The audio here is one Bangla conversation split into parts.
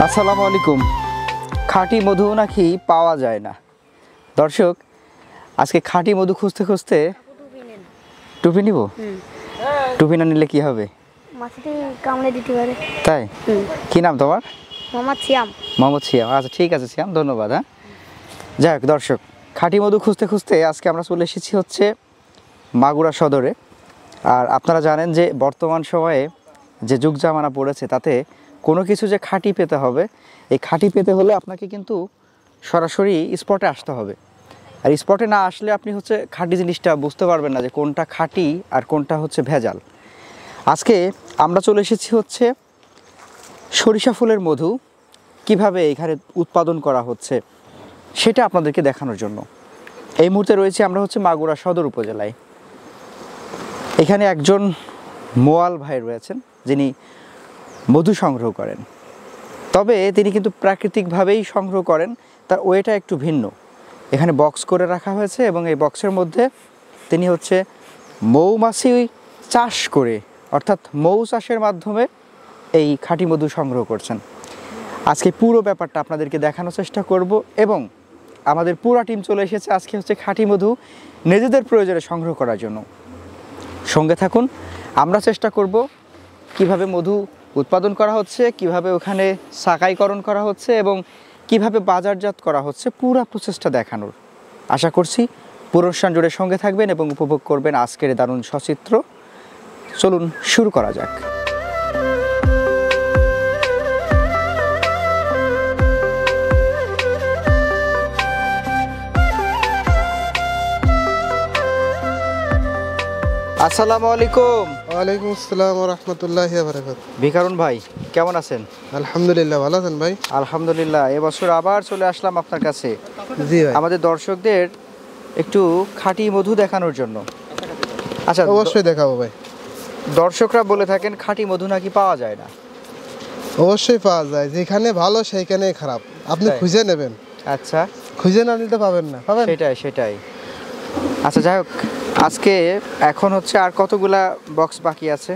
আসসালামু আলাইকুম। খাঁটি মধু নাকি পাওয়া যায় না। দর্শক, আজকে খাঁটি মধু খুঁজতে খুঁজতে টুপি নিব। টুপি না নিলে কি হবে? মাছটি কামড়ে দিতে পারে। তাই? কি নাম তোমার? মোহাম্মদ সিয়াম। মোহাম্মদ সিয়াম। আচ্ছা ঠিক আছে সিয়াম, ধন্যবাদ। হ্যাঁ, যাই হোক দর্শক, খাঁটি মধু খুঁজতে খুঁজতে আজকে আমরা চলে এসেছি হচ্ছে মাগুরা সদরে। আর আপনারা জানেন যে বর্তমান সময়ে যে যুগ জামানা পড়েছে, তাতে কোনো কিছু যে খাঁটি পেতে হবে, এই খাঁটি পেতে হলে আপনাকে কিন্তু সরাসরি স্পটে আসতে হবে। আর স্পটে না আসলে আপনি হচ্ছে খাঁটি জিনিসটা বুঝতে পারবেন না যে কোনটা খাঁটি আর কোনটা হচ্ছে ভেজাল। আজকে আমরা চলে এসেছি হচ্ছে সরিষা ফুলের মধু কিভাবে এখানে উৎপাদন করা হচ্ছে সেটা আপনাদেরকে দেখানোর জন্য। এই মুহূর্তে রয়েছে আমরা হচ্ছে মাগুরা সদর উপজেলায়। এখানে একজন মোয়াল ভাই রয়েছেন যিনি মধু সংগ্রহ করেন, তবে তিনি কিন্তু প্রাকৃতিকভাবেই সংগ্রহ করেন, তার ওয়েটা একটু ভিন্ন। এখানে বক্স করে রাখা হয়েছে এবং এই বক্সের মধ্যে তিনি হচ্ছে মৌমাছি চাষ করে, অর্থাৎ মৌ চাষের মাধ্যমে এই খাঁটি মধু সংগ্রহ করছেন। আজকে পুরো ব্যাপারটা আপনাদেরকে দেখানোর চেষ্টা করব এবং আমাদের পুরো টিম চলে এসেছে আজকে হচ্ছে খাঁটি মধু নিজেদের প্রয়োজনে সংগ্রহ করার জন্য। সঙ্গে থাকুন, আমরা চেষ্টা করব কিভাবে মধু উৎপাদন করা হচ্ছে, কিভাবে ওখানে সাকাইকরণ করা হচ্ছে এবং কিভাবে বাজারজাত করা হচ্ছে, পুরো প্রসেসটা দেখানোর। আশা করছি পুরো অনুষ্ঠান জুড়ে সঙ্গে থাকবেন এবং উপভোগ করবেন আজকের দারুণ সচিত্র। চলুন শুরু করা যাক। আসসালামু আলাইকুম। ওয়ালাইকুম আসসালাম ওয়া রাহমাতুল্লাহি ওয়া বারাকাতুহু। ভিকারুন ভাই কেমন আছেন? আলহামদুলিল্লাহ, ভালো আছেন ভাই? আলহামদুলিল্লাহ। এবছর আবার চলে আসলাম আপনার কাছে জি ভাই, আমাদের দর্শকদের একটু খাঁটি মধু দেখানোর জন্য। আচ্ছা, অবশ্যই দেখাবো ভাই। দর্শকরা বলে থাকেন খাঁটি মধু নাকি পাওয়া যায় না। অবশ্যই পাওয়া যায়, যেখানে ভালো সেইখানেই খারাপ, আপনি তাই? খুঁজে নেবেন। আচ্ছা, খুঁজে না নিতে পাবেন না, পাবেন? সেটাই। আচ্ছা যাই হোক, আজকে এখন হচ্ছে আর কতগুলা বক্স বাকি আছে?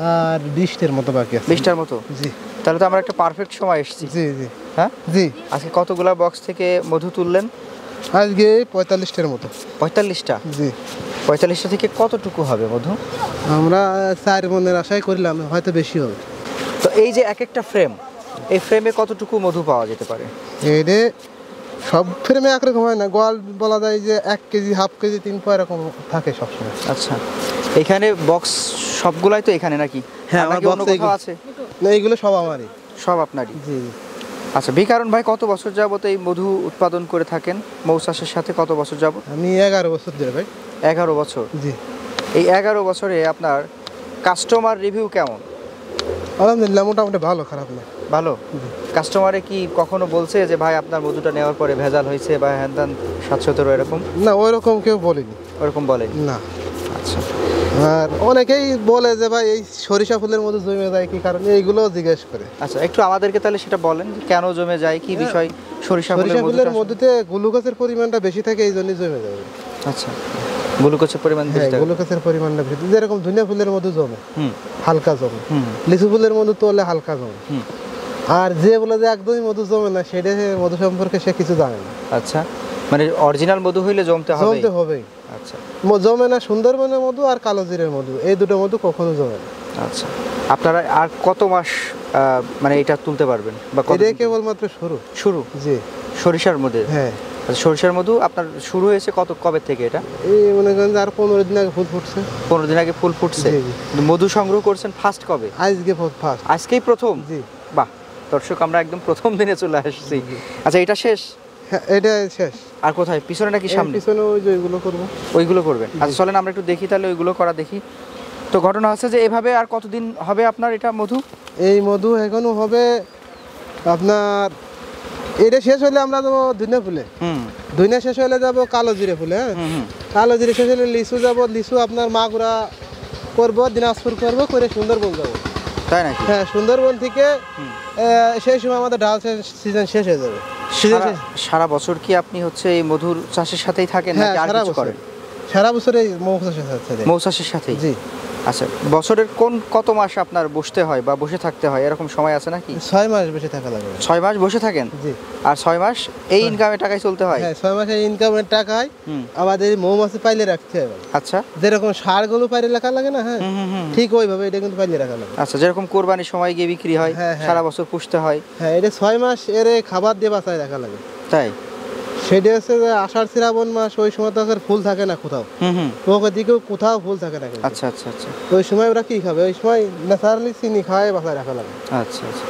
আর 20টার মতো বাকি আছে। 20টার মতো? জি তাহলে তো আমরা একটা পারফেক্ট সময় এসেছি। জি জি হ্যাঁ জি। আজকে কতগুলা বক্স থেকে মধু তুললেন? আজকে 45টার মতো। 45টা? জি। 45টা থেকে কতটুকু হবে মধু? আমরা 4 মনের আশাই করলাম, হয়তো বেশি হবে। তো এই যে এক একটা ফ্রেম, এই ফ্রেমে কতটুকু মধু পাওয়া যেতে পারে? এইটা সব ফ্রেমে একরকম হয় না, গোয়াল বলা যায় যে 1 কেজি, হাফ কেজি, 3 পা এরকম থাকে সবসময়। আচ্ছা, এখানে বক্স সবগুলাই তো এখানে নাকি? হ্যাঁ, আর আমার নাকি অন্য box কোথাও আছে? না, এইগুলো সব আমারই। সব আপনারই? জি। আচ্ছা, ভিকারুন ভাই কত বছর যাবত এই মধু উৎপাদন করে থাকেন? মৌ চাষের সাথে কত বছর যাবত? আমি 11 বছর ধরে ভাই। 11 বছর? জি। এই 11 বছরে আপনার কাস্টমার রিভিউ কেমন? আলহামদুলিল্লাহ, মোটামুটি ভালো, খারাপ না। ভালো? কাস্টমারে কি কখনো বলছে যে ভাই আপনার মধুটা নেওয়ার পরে ভেজাল হয়েছে বা হ্যান ত্যান 717 এরকম? না, ওইরকম কেউ বলেনি। ওরকম বলেনি? না। আচ্ছা। আর অনেকেই বলে যে ভাই এই সরিষা ফুলের মধ্যে জমে যায় কি কারণে, এইগুলো জিজ্ঞেস করে। আচ্ছা, একটু আমাদেরকে তাহলে সেটা বলেন যে কেন জমে যায়, কি বিষয়? সরিষা সরিষা ফুলের ফুলের মধ্যে গ্লুকোজের পরিমাণটা বেশি থাকে, এই জন্যই জমে যাবে। আচ্ছা, গ্লুকোজের পরিমাণ বেশি হ্যাঁ, থাকে? গ্লুকোজের পরিমাণটা বেশি। যেরকম ধনিয়া ফুলের মধ্যে জমে হালকা জমে, হুম লিচু ফুলের মধ্যে তোলে হালকা জমে। হুম। আর যে বলে যে একদমই মধু জমে না, সেটা মধু সম্পর্কে সে কিছু জানে না। আচ্ছা, মানে অরিজিনাল মধু হইলে জমতে হবে? জমতে হবেই। আচ্ছা। জমে না সুন্দরবনের মধু আর কালো জিরের মধু, এই দুটো মধু কখনো জমে না। আচ্ছা, আপনারা আর কত মাস মানে এটা তুলতে পারবেন বা এটা কেবলমাত্র শুরু। শুরু? জি। সরিষার মধ্যে? হ্যাঁ। আচ্ছা, সরিষার মধু আপনার শুরু হয়েছে কবে থেকে এটা? এই মনে করেন যে আর 15 দিন আগে ফুল ফুটছে। 15 দিন আগে ফুল ফুটছে? জি, জি। কিন্তু মধু সংগ্রহ করছেন ফার্স্ট কবে? আজকে ফার্স্ট। আজকেই প্রথম? জি। বাহ, দর্শক আমরা একদম প্রথম দিনে চলে আসছি। আচ্ছা, এটা শেষ? হ্যাঁ, এটা শেষ। আর কোথায়, পিছনে নাকি সামনে? পিছনে ওই যে ওইগুলো করবো। ওইগুলো করবেন? আচ্ছা চলেন আমরা একটু দেখি তাহলে ওইগুলো করা দেখি। তো ঘটনা হচ্ছে যে এভাবে আর কতদিন হবে আপনার এটা মধু? এই মধু এখনো হবে আপনার, এটা শেষ হলে আমরা যাবো ধনিয়া ফুলে। ধনিয়া শেষ হলে যাবো কালো জিরে ফুলে। হ্যাঁ, কালো জিরে শেষ হলে লিচু যাবো। লিচু আপনার মাগুরা করবো, দিনাজপুর করবো, করে সুন্দরবন যাবো। তাই নাকি? হ্যাঁ, সুন্দরবন থেকে সেই সময় আমাদের ডাল সিজন শেষ হয়ে যাবে। সারা বছর কি আপনি হচ্ছে এই মধুর চাষের সাথেই থাকেন নাকি আর কিছু করেন? সারা বছর এই মৌ চাষের সাথে। মৌ চাষের সাথেই? জি। আচ্ছা, বছরের কত মাস আপনার বসতে হয় বা বসে থাকতে হয়, এরকম সময় আছে নাকি? 6 মাস বেশি থাকা লাগবে। 6 মাস বসে থাকেন? জি। আর 6 মাস এই ইনকামের টাকায় চলতে হয়? হ্যাঁ, 6 মাসের ইনকামের টাকায় আমাদের মৌমাছি পাইলে রাখতে হবে। আচ্ছা, যেরকম সারগুলো পাইলে রাখা লাগে না, হ্যাঁ ঠিক ওইভাবে এটা কিন্তু পাইলে রাখা লাগে। আচ্ছা, যেরকম কোরবানির সময় গিয়ে বিক্রি হয়, হ্যাঁ, হ্যাঁ। সারা বছর পুষতে হয়। হ্যাঁ, এটা 6 মাস এর খাবার দিয়ে বাঁচায় রাখা লাগে। তাই? সেটা হচ্ছে যে আষাঢ় শ্রাবণ মাস, ওই সময় তো আর ফুল থাকে না কোথাও, ওখান দিকেও কোথাও ফুল থাকে না কিন্তু। আচ্ছা আচ্ছা আচ্ছা ওই সময় ওরা কি খাবে? ওই সময় ন্যাচারালি চিনি খাওয়াই বাঁচায় রাখা লাগে। আচ্ছা আচ্ছা,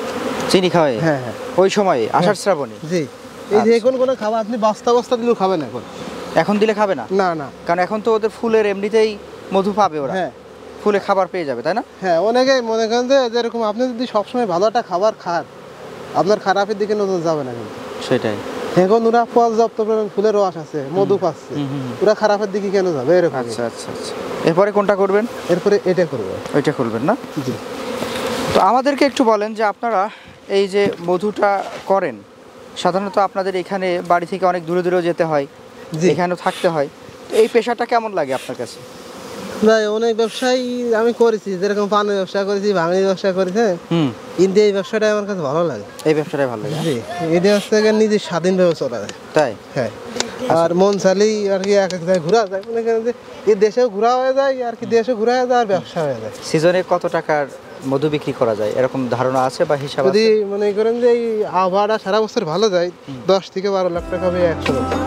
চিনি খাওয়াই? হ্যাঁ হ্যাঁ, ওই সময় আষাঢ় শ্রাবণে? জি। এই যে এখন কোনো খাবার আপনি বস্তা দিলেও খাবে না এখন দিলে খাবে না? না না, কারণ এখন তো ওদের ফুলের এমনিতেই মধু পাবে ওরা, হ্যাঁ ফুলে খাবার পেয়ে যাবে, তাই না? হ্যাঁ। অনেকেই মনে করেন যে যেরকম আপনি যদি সবসময় ভালো একটা খাবার খান, আপনার খারাপের দিকে নজর যাবে না কিন্তু। সেটাই। এখন ওরা পর্যাপ্ত পরিমাণ ফুলের রস আছে, মধু পাচ্ছে, ওরা খারাপের দিকে কেন যাবে? এরকম। আচ্ছা আচ্ছা আচ্ছা, এরপরে কোনটা করবেন? এরপরে এটা করবো। ওইটা করবেন না? জি। তো আমাদেরকে একটু বলেন যে আপনারা এই যে মধুটা করেন, সাধারণত আপনাদের এখানে বাড়ি থেকে অনেক দূরে দূরেও যেতে হয়, জি। এখানেও থাকতে হয়, তো এই পেশাটা কেমন লাগে আপনার কাছে? ভাই অনেক ব্যবসায় আমি করেছি, যেরকম পানের ব্যবসা করেছি, ভাঙড়ির ব্যবসা করেছি, কিন্তু এই ব্যবসাটা আমার কাছে ভালো লাগে। এই ব্যবসাটাই ভালো লাগে? জি। এটা হচ্ছে নিজে স্বাধীনভাবে চলা যায়। তাই? হ্যাঁ। আর মন চালেই আর কি এক এক জায়গায় ঘোরা যায়, মনে করেন যে এই দেশেও ঘোরা হয়ে যায়, আর কি দেশে ঘোরা হয়ে যায়, আর ব্যবসা হয়ে যায়। সিজনে কত টাকার মধু বিক্রি করা যায়, এরকম ধারণা আছে বা হিসাব যদি আছে? মনে করেন যে এই আবহাওয়াটা সারা বছর ভালো যায়, 10 থেকে 12 লাখ টাকা হবে 100 বছর।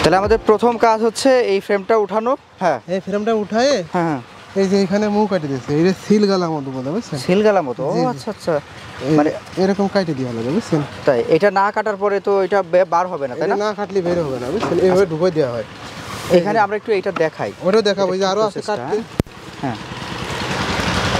তাহলে আমাদের প্রথম কাজ হচ্ছে এই ফ্রেমটা উঠানো। হ্যাঁ এই ফ্রেমটা উঠায়ে হ্যাঁ, এই যে এখানে মুখ কেটে দিয়েছে, এই যে সিলগালা মতো বলে, বুঝছেন? সিলগালা মতো? ও জি, জি। আচ্ছা আচ্ছা, মানে মানে এরকম কাটে দেওয়া লাগে, বুঝছেন? তাই? এটা না কাটার পরে তো এটা বার হবে না, তাই এটা না? না কাটলে বের হবে না, বুঝছেন? এইভাবে ঢুকে দেওয়া হয়। এখানে আমরা একটু এটা দেখাই। ওটাও দেখাবো, এই যে আরো আছে প্রসেসটা, কাটতে। হ্যাঁ।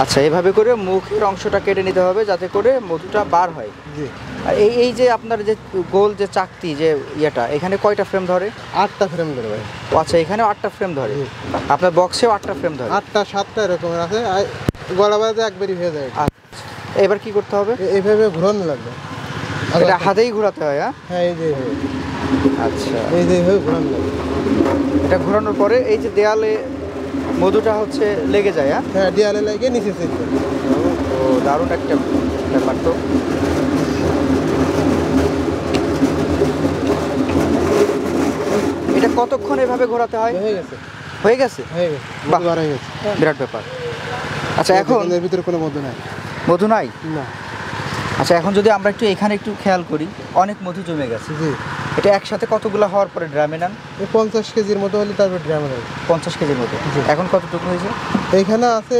আচ্ছা, এইভাবে করে মুখের অংশটা কেটে নিতে হবে যাতে করে মধুটা বার হয়। জি। আর এই যে আপনার যে গোল যে চাকতি যে ইয়েটা, এখানে কয়টা ফ্রেম ধরে? 8টা ফ্রেম ধরে ভাই। ও আচ্ছা, এখানেও 8টা ফ্রেম ধরে? জি। আপনার বক্সেও 8টা ফ্রেম ধরে? 8টা 7টা এরকমের আছে, গলা বাজে একবারই হয়ে যায়। আচ্ছা, এবার কি করতে হবে? এইভাবে ঘুরানো লাগবে। এটা হাতেই ঘোরাতে হয়? হ্যাঁ হ্যাঁ, এই যে এইভাবে। আচ্ছা, এই যে এইভাবে ঘুরানো লাগবে। এটা ঘোরানোর পরে এই যে দেয়ালে মধুটা হচ্ছে লেগে যায়? হ্যাঁ, হ্যাঁ, দেয়ালে লাগিয়ে নিচে চিনবে। ও দারুণ একটা ব্যাপার তো। এটা কতক্ষণ এভাবে ঘোরাতে হয়? হয়ে গেছে, হয়ে গেছে? হয়ে গেছে, বাহ। বার হয়ে গেছে। বিরাট ব্যাপার। আচ্ছা, এখন এর ভিতরে কোনো মধু নাই। মধু নাই? না। আচ্ছা, এখন যদি আমরা একটু এখানে একটু খেয়াল করি, অনেক মধু জমে গেছে। জি। এটা একসাথে কতগুলো হওয়ার পরে ড্রামে নেন? এই 50 কেজির মতো হলে তারপর ড্রামে লাগে। 50 কেজির মতো? জি। এখন কতটুকু হয়েছে? এইখানে আছে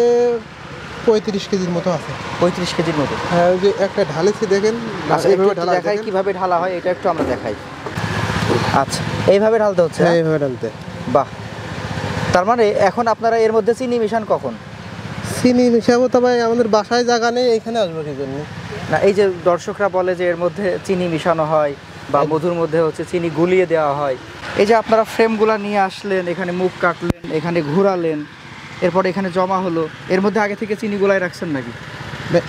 35 কেজির মতো আছে। 35 কেজির মতো? হ্যাঁ, ওই যে একটা ঢালেছি দেখেন, আচ্ছা, এইভাবে একটু ঢালা দেখাই দেখেন। কিভাবে ঢালা হয়, এটা একটু আমরা দেখাই। আচ্ছা, এইভাবে ঢালতে হচ্ছে? হ্যাঁ, হ্যাঁ? এইভাবে ঢালতে। বাহ। তার মানে এখন আপনারা এর মধ্যে চিনি মিশান কখন? চিনি মিশাবো, তবে আমাদের বাসায় জায়গা নেই, এখানে আসবো কি জন্য? না, এই যে দর্শকরা বলে যে এর মধ্যে চিনি মিশানো হয় বা মধুর মধ্যে হচ্ছে চিনি গুলিয়ে দেওয়া হয়, এই যে আপনারা ফ্রেমগুলো নিয়ে আসলেন, এখানে মুখ কাটলেন, এখানে ঘোরালেন, এরপরে এখানে জমা হলো, এর মধ্যে আগে থেকে চিনি গুলাই রাখছেন নাকি?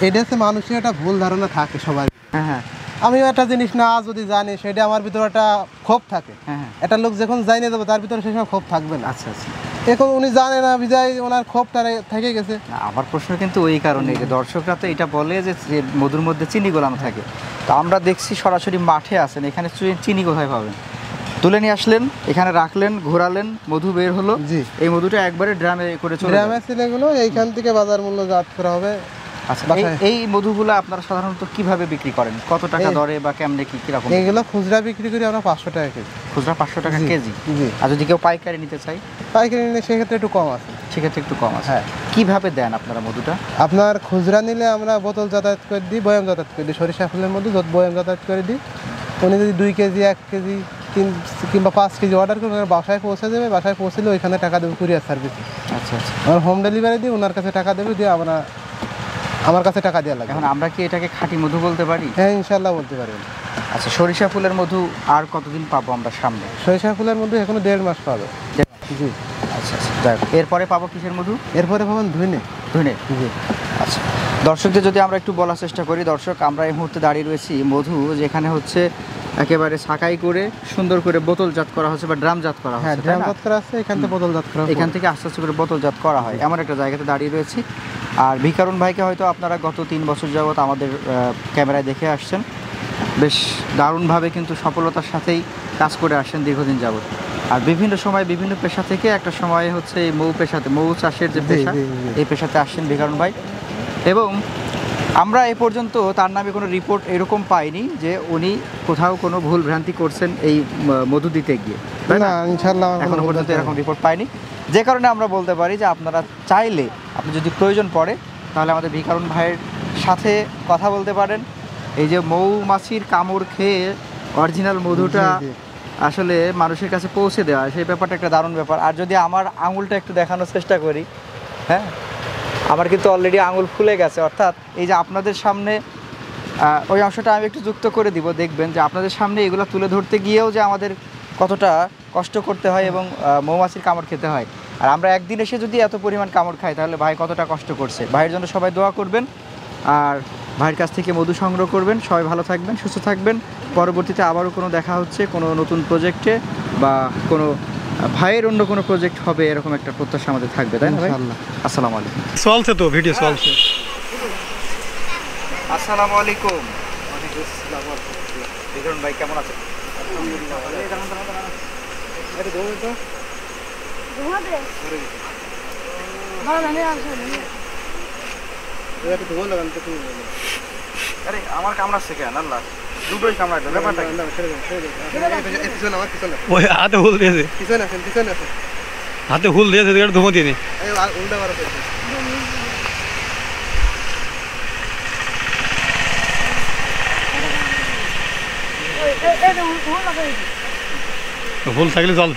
এটা হচ্ছে মানুষের একটা ভুল ধারণা থাকে সবাই। হ্যাঁ হ্যাঁ আমিও একটা জিনিস না যদি জানি, সেটা আমার ভিতরে একটা ক্ষোভ থাকে। হ্যাঁ। একটা লোক যখন জানিয়ে দেবো, তার ভিতরে সেই সময় ক্ষোভ থাকবে না। আচ্ছা আচ্ছা। এখন উনি জানে না, বিজয় ওনার ক্ষোভটা থেকে গেছে। না, আমার প্রশ্ন কিন্তু ওই কারণে যে দর্শকরা তো এটা বলে যে মধুর মধ্যে চিনি গোলানো থাকে, তো আমরা দেখছি সরাসরি মাঠে আছেন, এখানে চিনি কোথায় পাবেন? তুলে নিয়ে আসলেন, এখানে রাখলেন, ঘোরালেন, মধু বের হলো। জি। এই মধুটা একবারে ড্রামে করে চলে গ্রামে ছেলেগুলো এইখান থেকে বাজার মূল্য জাত করা হবে। আচ্ছা, বাসায়। এই মধুগুলো আপনারা সাধারণত কিভাবে বিক্রি করেন? কত টাকা দরে বা কেমনে কিরকম? এইগুলো খুচরা বিক্রি করি আমরা 500 টাকা কেজি। খুচরা 500 টাকা জি, কেজি? জি। আর যদি কেউ পাইকারি নিতে চাই? পাইকারি নিলে সেক্ষেত্রে একটু কম আছে। সেক্ষেত্রে একটু কম আছে? হ্যাঁ। কিভাবে দেন আপনারা মধুটা? আপনার খুচরা নিলে আমরা বোতল যাতায়াত করে দিই, বয়াম যাতায়াত করে দিই, সরিষা ফুলের মধ্যে বয়াম যাতায়াত করে দিই। উনি যদি 2 কেজি 1 কেজি 3 কিংবা 5 কেজি অর্ডার করবেন, বাসায় পৌঁছে দেবে, বাসায় পৌঁছলে ওইখানে টাকা দেবে কুরিয়ার সার্ভিস। আচ্ছা আচ্ছা। আমরা হোম ডেলিভারি দিই, ওনার কাছে টাকা দেবে, দিয়ে আমরা আমার কাছে টাকা দেওয়া লাগে। এখন আমরা কি এটাকে খাঁটি মধু বলতে পারি? হ্যাঁ, ইনশাল্লাহ বলতে পারবেন। আচ্ছা, সরিষা ফুলের মধু আর কতদিন পাবো আমরা সামনে? সরিষা ফুলের মধ্যে এখনো 1.5 মাস পাবে। জি। আচ্ছা আচ্ছা, যাই হোক। এরপরে পাবো কিসের মধু? এরপরে পাবেন ধুইনে। ধনে। জি। আচ্ছা, দর্শকদের যদি আমরা একটু বলার চেষ্টা করি, দর্শক আমরা এই মুহূর্তে দাঁড়িয়ে রয়েছি মধু যেখানে হচ্ছে একেবারে ছাঁকাই করে সুন্দর করে বোতলজাত করা হচ্ছে বা ড্রামজাত করা হ্যাঁ, হচ্ছে, তাই না? ড্রামজাত করা আছে, এখান থেকে বোতলজাত করা হবে। এখান থেকে আস্তে আস্তে করে বোতলজাত করা হয়, এমন একটা জায়গাতে দাঁড়িয়ে রয়েছি। আর ভিকারুন ভাইকে হয়তো আপনারা গত 3 বছর যাবত আমাদের ক্যামেরায় দেখে আসছেন, বেশ দারুণভাবে কিন্তু সফলতার সাথেই কাজ করে আসছেন দীর্ঘদিন যাবত। আর বিভিন্ন সময় বিভিন্ন পেশা থেকে একটা সময় হচ্ছে এই মৌ পেশাতে, মৌ চাষের যে জি, পেশা, জি, জি। এই পেশাতে আসছেন ভিকারুন ভাই। এবং আমরা এ পর্যন্ত তার নামে কোনো রিপোর্ট এরকম পাইনি যে উনি কোথাও কোনো ভুল ভ্রান্তি করছেন এই মধু দিতে গিয়ে, তাই না? না, ইনশাআল্লাহ আমার এখনো কোনো পর্যন্ত ভুল এরকম রিপোর্ট পাইনি, যে কারণে আমরা বলতে পারি যে আপনারা চাইলে, আপনি যদি প্রয়োজন পড়ে তাহলে আমাদের ভিকারুন ভাইয়ের সাথে কথা বলতে পারেন। এই যে মৌমাছির কামড় খেয়ে অরিজিনাল মধুটা জি, জি। আসলে মানুষের কাছে পৌঁছে দেওয়া, সেই ব্যাপারটা একটা দারুণ ব্যাপার। আর যদি আমার আঙুলটা একটু দেখানোর চেষ্টা করি, হ্যাঁ, আমার কিন্তু অলরেডি আঙুল ফুলে গেছে, অর্থাৎ এই যে আপনাদের সামনে ওই অংশটা আমি একটু যুক্ত করে দিব, দেখবেন যে আপনাদের সামনে এগুলো তুলে ধরতে গিয়েও যে আমাদের কতটা কষ্ট করতে হয় এবং মৌমাছির কামড় খেতে হয়। আর আমরা একদিন এসে যদি এত পরিমাণ কামড় খাই তাহলে ভাই কতটা কষ্ট করছে। ভাইয়ের জন্য সবাই দোয়া করবেন আর ভাইয়ের কাছ থেকে মধু সংগ্রহ করবেন। সবাই ভালো থাকবেন, সুস্থ থাকবেন। পরবর্তীতে আবারও কোনো দেখা হচ্ছে কোনো নতুন প্রজেক্টে বা কোনো ভাইয়ের অন্য কোনো প্রজেক্ট হবে, এরকম একটা প্রত্যাশা আমাদের থাকবে, তাই না ভাই? ইনশাআল্লাহ। আসসালামু আলাইকুম। চলছে তো, ভিডিও চলছে। আসসালামু আলাইকুম। ভিকারুন ভাই কেমন আছেন? আরে আমার কামড়াচ্ছে কেন? আল্লাহ, দুটোই কামড়াইলো, ব্যাপারটা কি? ওই হাতে হুল দিয়েছে, হাতে হুল দিয়েছে, এটা ধুমো দিয়ে নি। হুল থাকলে জল